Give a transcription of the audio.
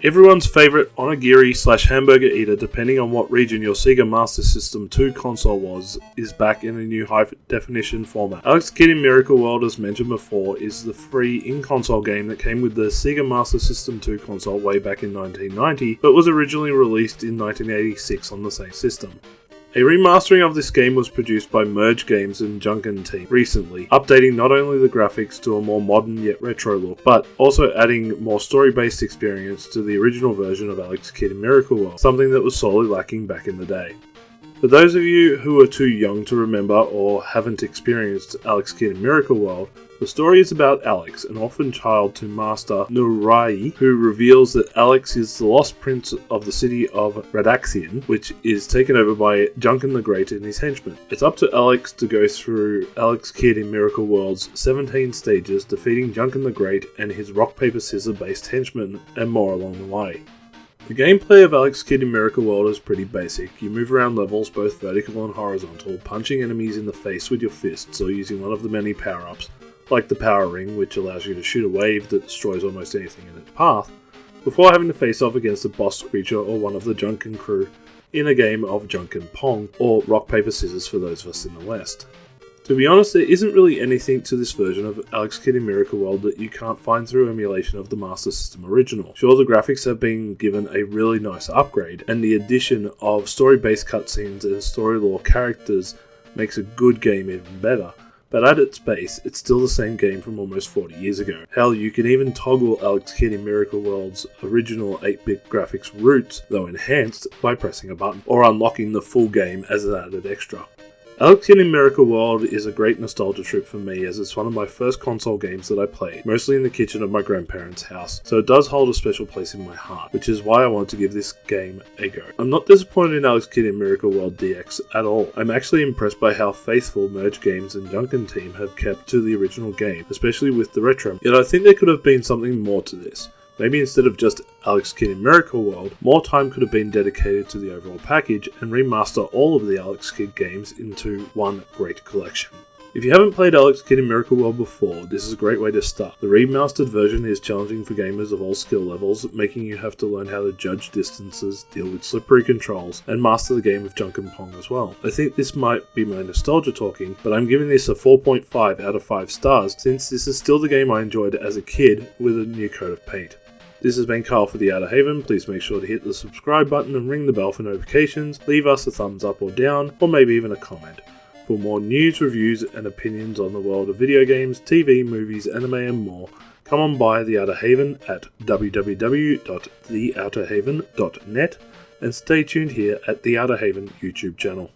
Everyone's favourite onigiri/hamburger eater, depending on what region your Sega Master System 2 console was, is back in a new high-definition format. Alex Kidd in Miracle World, as mentioned before, is the free in-console game that came with the Sega Master System 2 console way back in 1990, but was originally released in 1986 on the same system. A remastering of this game was produced by Merge Games and Jun-Ken-Team recently, updating not only the graphics to a more modern yet retro look, but also adding more story-based experience to the original version of Alex Kidd in Miracle World, something that was sorely lacking back in the day. For those of you who are too young to remember or haven't experienced Alex Kidd in Miracle World, the story is about Alex, an orphan child to Master Nurai, who reveals that Alex is the lost prince of the city of Radaxian, which is taken over by Jun-Ken the Great and his henchmen. It's up to Alex to go through Alex Kidd in Miracle World's 17 stages, defeating Jun-Ken the Great and his rock-paper-scissors based henchmen, and more along the way. The gameplay of Alex Kidd in Miracle World is pretty basic. You move around levels, both vertical and horizontal, punching enemies in the face with your fists or using one of the many power-ups, like the Power Ring, which allows you to shoot a wave that destroys almost anything in its path, before having to face off against a boss creature or one of the Jun-Ken crew in a game of Jun-Ken-Pon, or rock, paper, scissors for those of us in the West. To be honest, there isn't really anything to this version of Alex Kidd in Miracle World that you can't find through emulation of the Master System original. Sure, the graphics have been given a really nice upgrade, and the addition of story-based cutscenes and story lore characters makes a good game even better. But at its base, it's still the same game from almost 40 years ago. Hell, you can even toggle Alex Kidd in Miracle World's original 8-bit graphics roots, though enhanced, by pressing a button, or unlocking the full game as an added extra. Alex Kidd in Miracle World is a great nostalgia trip for me, as it's one of my first console games that I played, mostly in the kitchen of my grandparents' house, so it does hold a special place in my heart, which is why I want to give this game a go. I'm not disappointed in Alex Kidd in Miracle World DX at all. I'm actually impressed by how faithful Merge Games and Jun-Ken-Team have kept to the original game, especially with the retro, yet I think there could have been something more to this. Maybe instead of just Alex Kidd in Miracle World, more time could have been dedicated to the overall package and remaster all of the Alex Kidd games into one great collection. If you haven't played Alex Kidd in Miracle World before, this is a great way to start. The remastered version is challenging for gamers of all skill levels, making you have to learn how to judge distances, deal with slippery controls, and master the game of Jun-Ken-Pon as well. I think this might be my nostalgia talking, but I'm giving this a 4.5 out of 5 stars, since this is still the game I enjoyed as a kid with a new coat of paint. This has been Carl for the Outerhaven. Please make sure to hit the subscribe button and ring the bell for notifications. Leave us a thumbs up or down, or maybe even a comment. For more news, reviews, and opinions on the world of video games, TV, movies, anime, and more, come on by the Outerhaven at www.theouterhaven.net and stay tuned here at the Outerhaven YouTube channel.